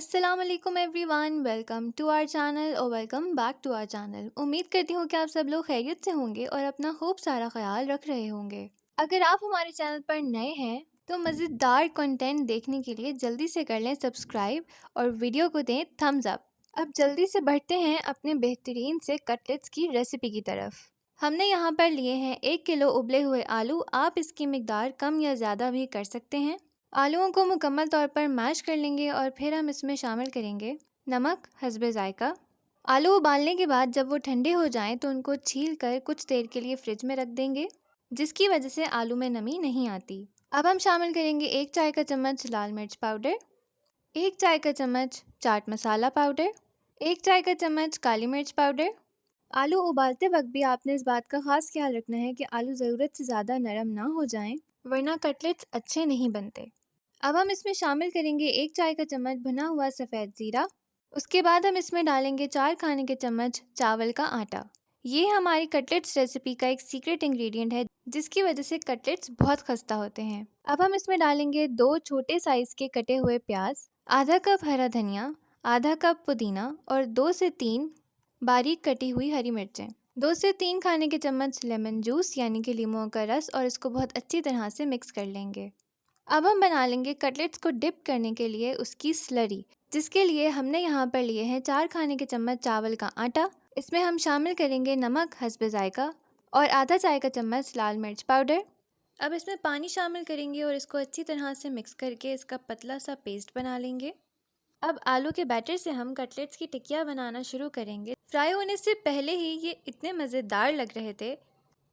अस्सलाम वालेकुम everyone, welcome to our channel और welcome back to our channel. उम्मीद करती हूँ कि आप सब लोग खैरियत से होंगे और अपना खूब सारा ख्याल रख रहे होंगे। अगर आप हमारे चैनल पर नए हैं तो मज़ेदार कंटेंट देखने के लिए जल्दी से कर लें सब्सक्राइब और वीडियो को दें थम्स अप। अब जल्दी से बढ़ते हैं अपने बेहतरीन से कटलेट्स की रेसिपी की तरफ। हमने यहाँ पर लिए हैं 1 किलो उबले हुए आलू। आप इसकी मिकदार कम या ज़्यादा भी कर सकते हैं। आलूओं को मुकम्मल तौर पर मैश कर लेंगे और फिर हम इसमें शामिल करेंगे नमक हस्बे ज़ायका। आलू उबालने के बाद जब वो ठंडे हो जाएं तो उनको छील कर कुछ देर के लिए फ्रिज में रख देंगे, जिसकी वजह से आलू में नमी नहीं आती। अब हम शामिल करेंगे 1 चाय का चम्मच लाल मिर्च पाउडर, 1 चाय का चम्मच चाट मसाला पाउडर, 1 चाय का चम्मच काली मिर्च पाउडर। आलू उबालते वक्त भी आपने इस बात का खास ख्याल रखना है कि आलू ज़रूरत से ज़्यादा नरम ना हो जाएं, वरना कटलेट्स अच्छे नहीं बनते। अब हम इसमें शामिल करेंगे 1 चाय का चम्मच भुना हुआ सफ़ेद ज़ीरा। उसके बाद हम इसमें डालेंगे 4 खाने के चम्मच चावल का आटा। ये हमारी कटलेट्स रेसिपी का एक सीक्रेट इंग्रेडिएंट है, जिसकी वजह से कटलेट्स बहुत खस्ता होते हैं। अब हम इसमें डालेंगे 2 छोटे साइज़ के कटे हुए प्याज, आधा कप हरा धनिया, आधा कप पुदीना और 2 से 3 बारीक कटी हुई हरी मिर्चें, 2 से 3 खाने के चम्मच लेमन जूस यानी कि लीमों का रस, और इसको बहुत अच्छी तरह से मिक्स कर लेंगे। अब हम बना लेंगे कटलेट्स को डिप करने के लिए उसकी स्लरी, जिसके लिए हमने यहाँ पर लिए हैं 4 खाने के चम्मच चावल का आटा। इसमें हम शामिल करेंगे नमक हस्बे ज़ायका और आधा चाय का चम्मच लाल मिर्च पाउडर। अब इसमें पानी शामिल करेंगे और इसको अच्छी तरह से मिक्स करके इसका पतला सा पेस्ट बना लेंगे। अब आलू के बैटर से हम कटलेट्स की टिकिया बनाना शुरू करेंगे। फ्राई होने से पहले ही ये इतने मज़ेदार लग रहे थे।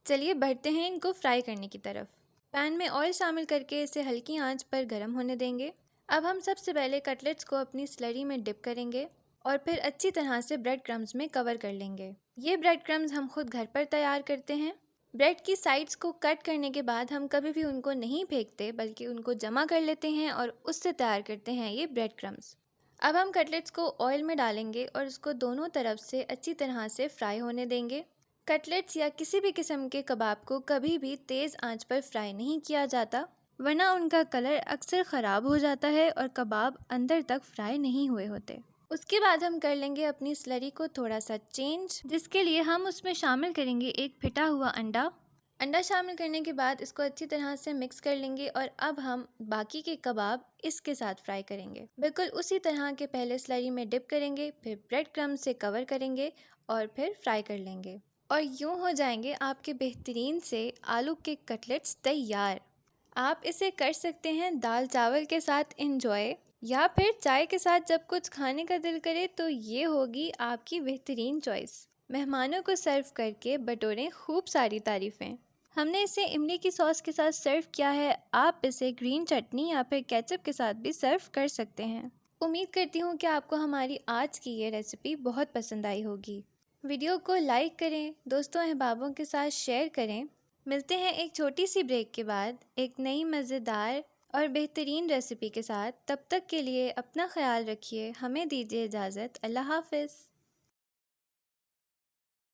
चलिए बढ़ते हैं इनको फ्राई करने की तरफ। पैन में ऑयल शामिल करके इसे हल्की आंच पर गर्म होने देंगे। अब हम सबसे पहले कटलेट्स को अपनी स्लरी में डिप करेंगे और फिर अच्छी तरह से ब्रेड क्रम्स में कवर कर लेंगे। ये ब्रेड क्रम्स हम खुद घर पर तैयार करते हैं। ब्रेड की साइड्स को कट करने के बाद हम कभी भी उनको नहीं फेंकते, बल्कि उनको जमा कर लेते हैं और उससे तैयार करते हैं ये ब्रेड क्रम्स। अब हम कटलेट्स को ऑयल में डालेंगे और इसको दोनों तरफ से अच्छी तरह से फ्राई होने देंगे। कटलेट्स या किसी भी किस्म के कबाब को कभी भी तेज़ आंच पर फ्राई नहीं किया जाता, वरना उनका कलर अक्सर ख़राब हो जाता है और कबाब अंदर तक फ्राई नहीं हुए होते। उसके बाद हम कर लेंगे अपनी स्लरी को थोड़ा सा चेंज, जिसके लिए हम उसमें शामिल करेंगे एक फिटा हुआ अंडा। अंडा शामिल करने के बाद इसको अच्छी तरह से मिक्स कर लेंगे और अब हम बाकी के कबाब इसके साथ फ्राई करेंगे। बिल्कुल उसी तरह के पहले स्लरी में डिप करेंगे, फिर ब्रेड क्रम्ब से कवर करेंगे और फिर फ्राई कर लेंगे। और यूँ हो जाएंगे आपके बेहतरीन से आलू के कटलेट्स तैयार। आप इसे कर सकते हैं दाल चावल के साथ इंजॉय, या फिर चाय के साथ जब कुछ खाने का दिल करे तो ये होगी आपकी बेहतरीन चॉइस। मेहमानों को सर्व करके बटोरें खूब सारी तारीफ़ें। हमने इसे इमली की सॉस के साथ सर्व किया है। आप इसे ग्रीन चटनी या फिर केचप के साथ भी सर्व कर सकते हैं। उम्मीद करती हूँ कि आपको हमारी आज की ये रेसिपी बहुत पसंद आई होगी। वीडियो को लाइक करें, दोस्तों अहबाबों के साथ शेयर करें। मिलते हैं एक छोटी सी ब्रेक के बाद एक नई मज़ेदार और बेहतरीन रेसिपी के साथ। तब तक के लिए अपना ख्याल रखिए। हमें दीजिए इजाज़त। अल्लाह हाफ़िज़।